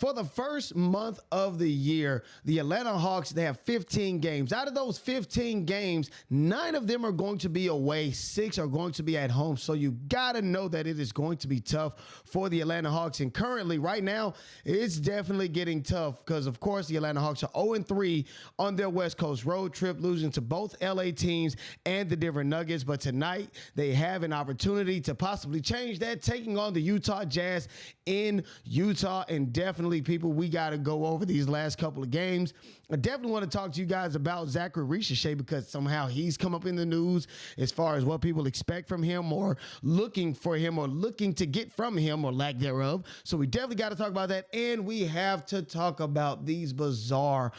for the first month of the year, the Atlanta Hawks, they have 15 games. Out of those 15 games, 9 of them are going to be away, 6 are going to be at home. So you got to know that it is going to be tough for the Atlanta Hawks. And currently, right now, it's definitely getting tough because, of course, the Atlanta Hawks are 0-3 on their West Coast road trip, losing to both LA teams and the Denver Nuggets. But tonight, they have an opportunity to possibly change that, taking on the Utah Jazz in Utah. And definitely, people, we got to go over these last couple of games. I definitely want to talk to you guys about Zaccharie Risacher because somehow he's come up in the news as far as what people expect from him or looking for him or looking to get from him or lack thereof. So we definitely got to talk about that. And we have to talk about these bizarre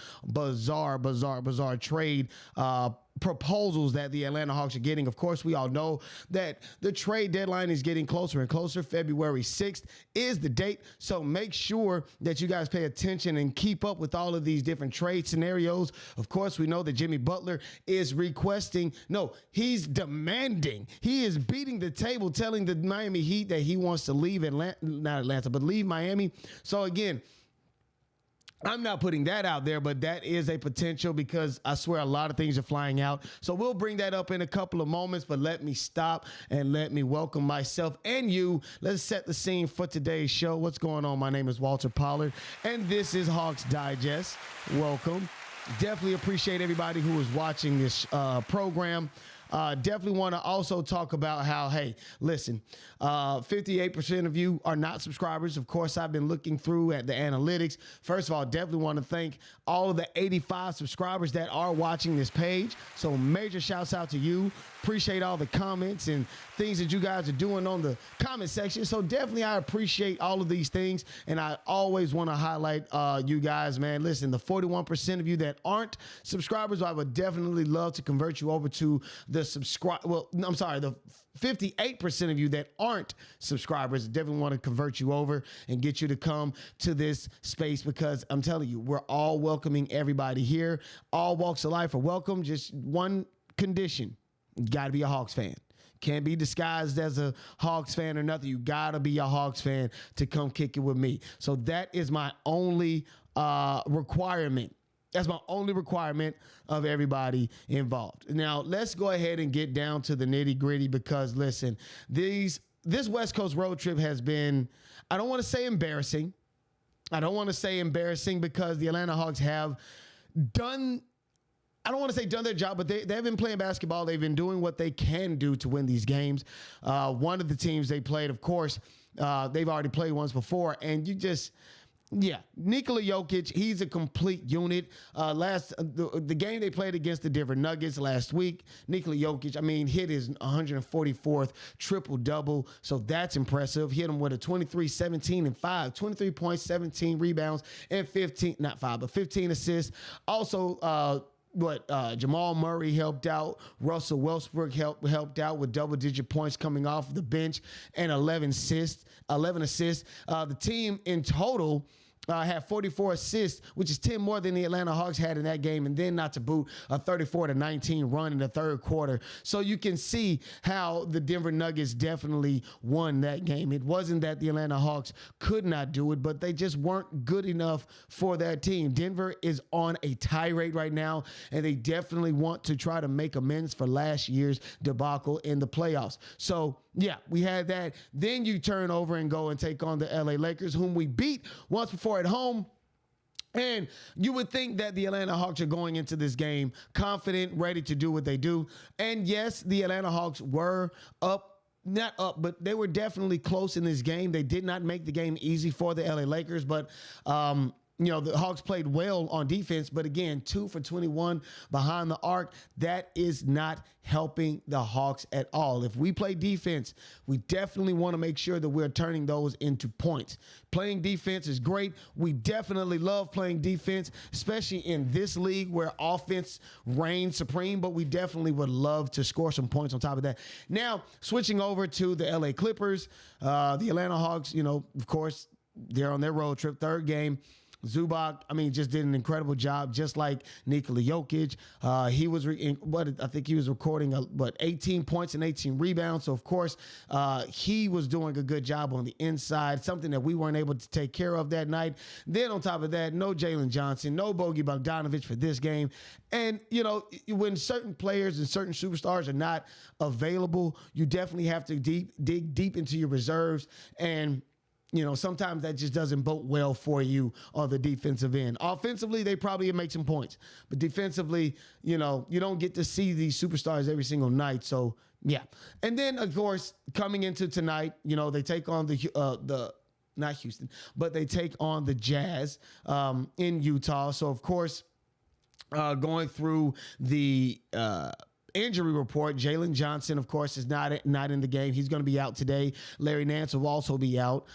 trade proposals that the Atlanta Hawks are getting. Of course, we all know that the trade deadline is getting closer and closer. February 6th is the date. So make sure that you guys pay attention and keep up with all of these different trade scenarios. Of course, we know that Jimmy Butler is he's demanding. He is beating the table, telling the Miami Heat that he wants to leave leave Miami. So again, I'm not putting that out there, but that is a potential because I swear a lot of things are flying out. So we'll bring that up in a couple of moments, but let me stop and let me welcome myself and you. Let's set the scene for today's show. What's going on? My name is Walter Pollard, and this is Hawks Digest. Welcome. Definitely appreciate everybody who is watching this program. Definitely want to also talk about how, hey, listen, 58% of you are not subscribers. Of course, I've been looking through at the analytics. First of all, definitely want to thank all of the 85 subscribers that are watching this page. So major shouts out to you. Appreciate all the comments and things that you guys are doing on the comment section. So definitely I appreciate all of these things. And I always want to highlight you guys, man. Listen, the 41% of you that aren't subscribers, I would definitely love to convert you over to the the 58% of you that aren't subscribers, definitely want to convert you over and get you to come to this space because I'm telling you, we're all welcoming everybody here. All walks of life are welcome. Just one condition. You got to be a Hawks fan. Can't be disguised as a Hawks fan or nothing. You got to be a Hawks fan to come kick it with me. So that is my only requirement. That's my only requirement of everybody involved. Now, let's go ahead and get down to the nitty gritty because, listen, this West Coast road trip has been, I don't want to say embarrassing. I don't want to say embarrassing because the Atlanta Hawks have done, I don't want to say done their job, but they've been playing basketball. They've been doing what they can do to win these games. One of the teams they played, of course, they've already played once before, and Nikola Jokic, he's a complete unit. The game they played against the Denver Nuggets last week, Nikola Jokic, hit his 144th triple-double, so that's impressive. Hit him with a 23, 17, and 5, 23 points, 17 rebounds, and 15 assists. Also, Jamal Murray helped out. Russell Westbrook helped out with double-digit points coming off the bench and 11 assists. The team in total had 44 assists, which is 10 more than the Atlanta Hawks had in that game, and then not to boot a 34-19 run in the third quarter. So you can see how the Denver Nuggets definitely won that game. It wasn't that the Atlanta Hawks could not do it, but they just weren't good enough for that team. Denver is on a tirade right now, and they definitely want to try to make amends for last year's debacle in the playoffs. So, yeah, we had that. Then you turn over and go and take on the LA Lakers, whom we beat once before at home. And you would think that the Atlanta Hawks are going into this game confident, ready to do what they do. And yes, the Atlanta Hawks were not up, but they were definitely close in this game. They did not make the game easy for the LA Lakers, but the Hawks played well on defense, but again, 2 for 21 behind the arc. That is not helping the Hawks at all. If we play defense, we definitely want to make sure that we're turning those into points. Playing defense is great. We definitely love playing defense, especially in this league where offense reigns supreme, but we definitely would love to score some points on top of that. Now, switching over to the LA Clippers, the Atlanta Hawks, of course, they're on their road trip, third game. Zubac, I mean, just did an incredible job, just like Nikola Jokic. He was, I think he was recording, 18 points and 18 rebounds. So, of course, he was doing a good job on the inside, something that we weren't able to take care of that night. Then on top of that, no Jalen Johnson, no Bogdan Bogdanović for this game. And, when certain players and certain superstars are not available, you definitely have to dig deep into your reserves. And sometimes that just doesn't bode well for you on the defensive end. Offensively, they probably make some points. But defensively, you don't get to see these superstars every single night. So, yeah. And then, of course, coming into tonight, they take on not Houston, but they take on the Jazz in Utah. So, of course, going through the injury report, Jalen Johnson, of course, is not in the game. He's going to be out today. Larry Nance will also be out.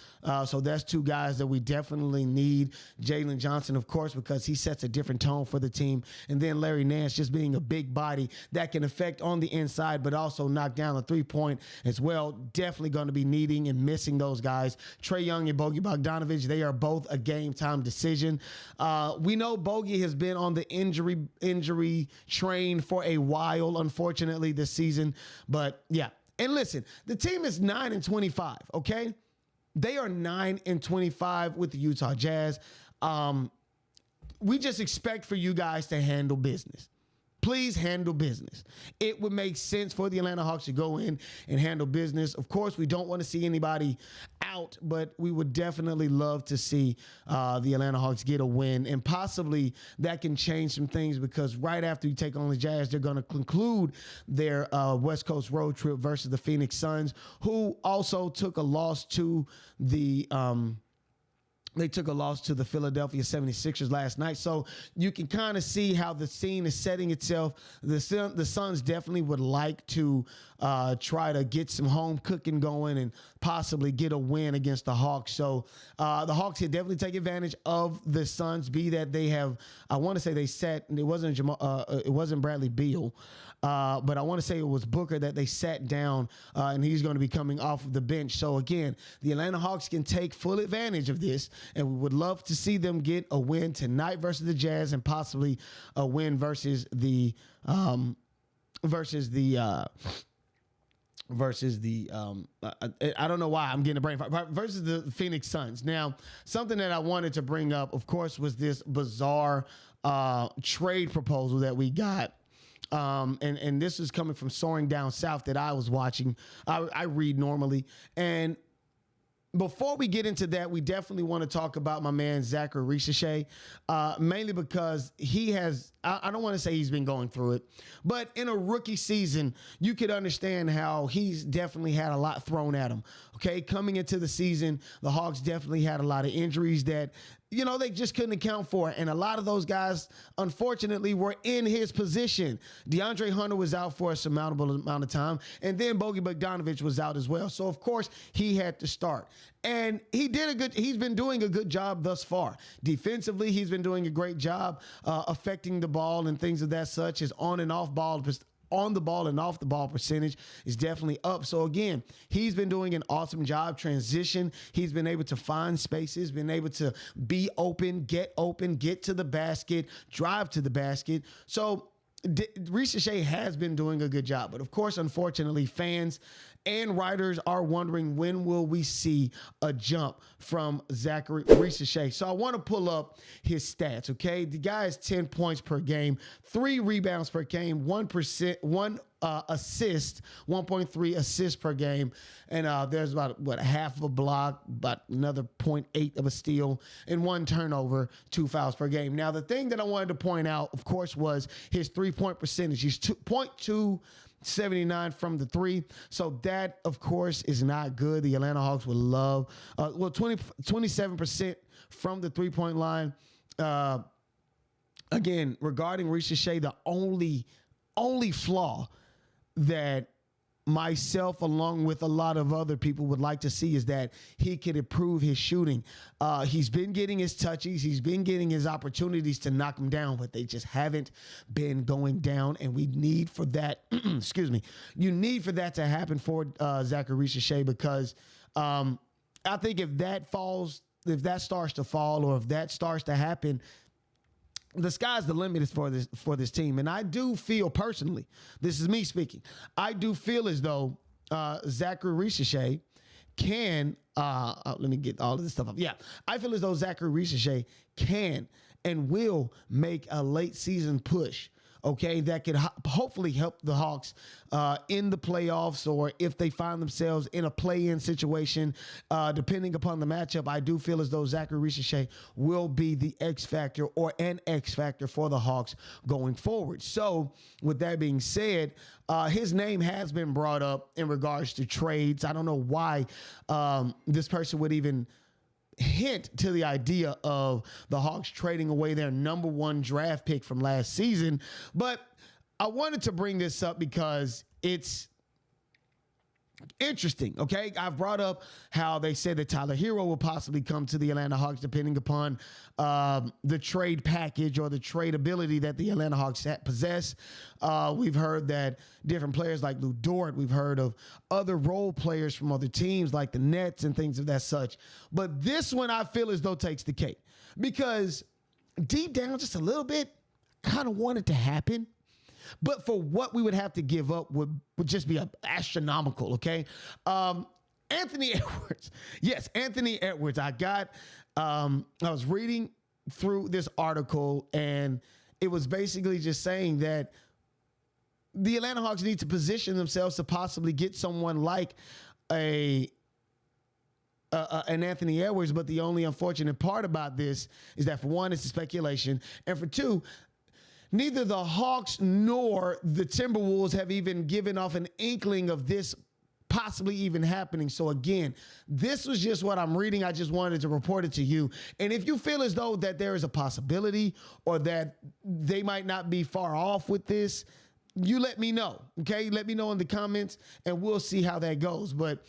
So that's two guys that we definitely need. Jalen Johnson, of course, because he sets a different tone for the team. And then Larry Nance just being a big body that can affect on the inside, but also knock down a three-point as well. Definitely going to be needing and missing those guys. Trae Young and Bogdan Bogdanović, they are both a game-time decision. We know Bogey has been on the injury train for a while, unfortunately, this season. But, yeah. And listen, the team is 9-25, okay? They are 9-25 with the Utah Jazz. We just expect for you guys to handle business. Please handle business. It would make sense for the Atlanta Hawks to go in and handle business. Of course, we don't want to see anybody out, but we would definitely love to see the Atlanta Hawks get a win. And possibly that can change some things, because right after you take on the Jazz, they're going to conclude their West Coast road trip versus the Phoenix Suns, who also took a loss to the They took a loss to the Philadelphia 76ers last night. So you can kind of see how the scene is setting itself. The Suns definitely would like to try to get some home cooking going and possibly get a win against the Hawks. So the Hawks can definitely take advantage of the Suns, be that they have, I want to say they set, it wasn't Bradley Beal, but I want to say it was Booker that they sat down, and he's going to be coming off of the bench. So again, the Atlanta Hawks can take full advantage of this, and we would love to see them get a win tonight versus the Jazz, and possibly a win versus the I don't know why I'm getting a brain fart, versus the Phoenix Suns. Now, something that I wanted to bring up, of course, was this bizarre trade proposal that we got. And this is coming from Soaring Down South that I was watching. I read normally. And before we get into that, we definitely want to talk about my man, Zaccharie Risacher, mainly because he has, I don't want to say he's been going through it, but in a rookie season, you could understand how he's definitely had a lot thrown at him. Okay, coming into the season, the Hawks definitely had a lot of injuries that, they just couldn't account for. And a lot of those guys, unfortunately, were in his position. DeAndre Hunter was out for a surmountable amount of time. And then Bogdan Bogdanović was out as well. So, of course, he had to start. And he's been doing a good job thus far. Defensively, he's been doing a great job affecting the ball and things of that such. His on and off the ball and off the ball percentage is definitely up. So again, he's been doing an awesome job. Transition, he's been able to find spaces, been able to be open, get to the basket, drive to the basket. So Risacher has been doing a good job. But of course, unfortunately, fans and writers are wondering, when will we see a jump from Zaccharie Risacher? So I want to pull up his stats, okay? The guy has 10 points per game, 3 rebounds per game, 1 assist, 1.3 assists per game. And there's about, a half of a block, about another 0.8 of a steal, and 1 turnover, 2 fouls per game. Now, the thing that I wanted to point out, of course, was his three-point percentage. He's 2.279 from the three. So that, of course, is not good. The Atlanta Hawks would love, 27% from the three-point line. Again, regarding Risacher, the only flaw that myself, along with a lot of other people, would like to see is that he could improve his shooting. He's been getting his touches. He's been getting his opportunities to knock them down, but they just haven't been going down. And we need for that, you need for that to happen for Zaccharie Risacher, because I think if that falls that starts to fall, or if that starts to happen, the sky's the limit for this team. And I do feel personally, this is me speaking, I do feel as though Zaccharie Risacher can, let me get all of this stuff up. Yeah, I feel as though Zaccharie Risacher can and will make a late season push, okay, that could hopefully help the Hawks in the playoffs, or if they find themselves in a play-in situation, depending upon the matchup. I do feel as though Zaccharie Risacher will be the X factor, or an X factor for the Hawks going forward. So with that being said, his name has been brought up in regards to trades. I don't know why this person would even hint to the idea of the Hawks trading away their number 1 draft pick from last season. But I wanted to bring this up because it's interesting, okay? I've brought up how they said that Tyler Hero will possibly come to the Atlanta Hawks depending upon the trade package or the trade ability that the Atlanta Hawks possess. We've heard that different players like Lou Dort, we've heard of other role players from other teams like the Nets and things of that such. But this one I feel as though takes the cake, because deep down just a little bit, kind of want it to happen. But for what we would have to give up would just be astronomical, okay? Anthony Edwards. Yes, Anthony Edwards. I was reading through this article, and it was basically just saying that the Atlanta Hawks need to position themselves to possibly get someone like an Anthony Edwards. But the only unfortunate part about this is that, for one, it's a speculation, and for two, neither the Hawks nor the Timberwolves have even given off an inkling of this possibly even happening. So again, this was just what I'm reading. I just wanted to report it to you. And if you feel as though that there is a possibility, or that they might not be far off with this, you let me know, okay? Let me know in the comments, and we'll see how that goes. But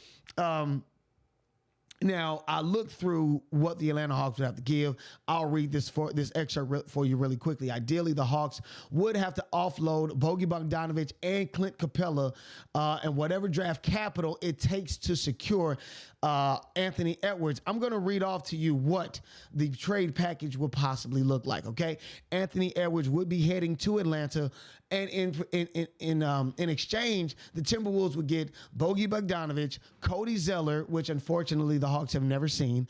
now, I looked through what the Atlanta Hawks would have to give. I'll read this excerpt for you really quickly. Ideally, the Hawks would have to offload Bogdan Bogdanović and Clint Capela, and whatever draft capital it takes to secure Anthony Edwards. I'm going to read off to you what the trade package will possibly look like, okay? Anthony Edwards would be heading to Atlanta, and in exchange, the Timberwolves would get Bogdan Bogdanović, Cody Zeller, which unfortunately the Hawks have never seen,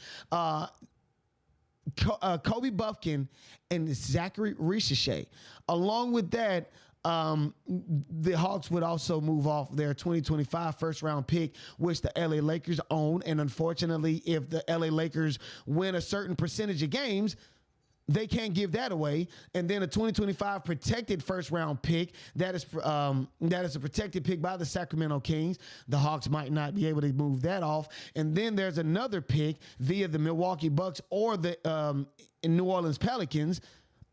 Kobe Buffkin, and Zaccharie Risacher. Along with that, the Hawks would also move off their 2025 first-round pick, which the LA Lakers own. And unfortunately, if the LA Lakers win a certain percentage of games, they can't give that away. And then a 2025 protected first-round pick that is a protected pick by the Sacramento Kings. The Hawks might not be able to move that off. And then there's another pick via the Milwaukee Bucks or the New Orleans Pelicans.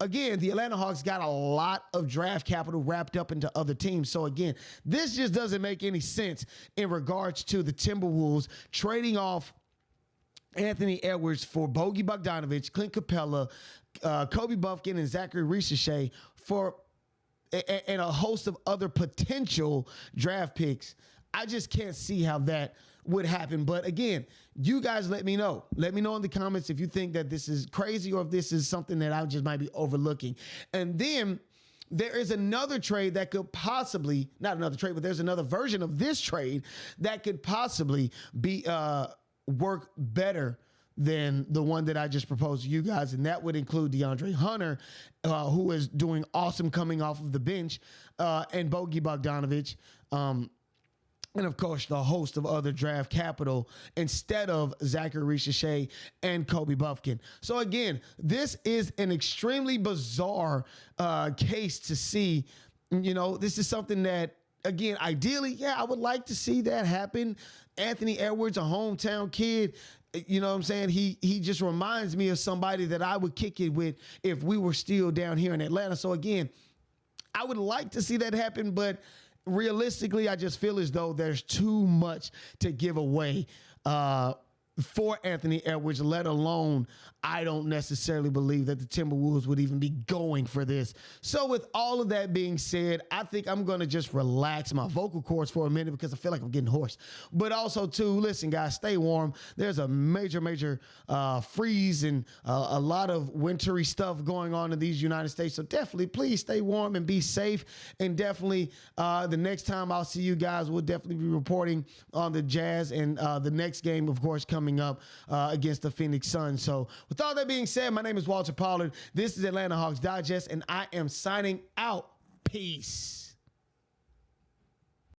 Again, the Atlanta Hawks got a lot of draft capital wrapped up into other teams. So again, this just doesn't make any sense in regards to the Timberwolves trading off Anthony Edwards for Bogdan Bogdanović, Clint Capela, Kobe Buffkin, and Zaccharie Risacher and a host of other potential draft picks. I just can't see how that would happen. But again, you guys let me know. Let me know in the comments if you think that this is crazy, or if this is something that I just might be overlooking. And then there is another trade that could possibly, not another trade, but there's another version of this trade that could possibly be work better than the one that I just proposed to you guys. And that would include DeAndre Hunter, who is doing awesome coming off of the bench, and Bogdan Bogdanović, and of course the host of other draft capital instead of Zaccharie Risacher and Kobe Buffkin. So again, this is an extremely bizarre case to see. You know, this is something that, again, ideally, yeah, I would like to see that happen. Anthony Edwards, a hometown kid, you know what I'm saying? He just reminds me of somebody that I would kick it with if we were still down here in Atlanta. So again, I would like to see that happen, but realistically, I just feel as though there's too much to give away for Anthony Edwards, let alone I don't necessarily believe that the Timberwolves would even be going for this. So with all of that being said, I think I'm going to just relax my vocal cords for a minute because I feel like I'm getting hoarse. But also, too, listen, guys, stay warm. There's a major freeze and a lot of wintry stuff going on in these United States. So definitely, please stay warm and be safe. And definitely, the next time I'll see you guys, we'll definitely be reporting on the Jazz and the next game, of course, coming up against the Phoenix Suns. So with all that being said, my name is Walter Pollard. This is Atlanta Hawks Digest, and I am signing out. Peace.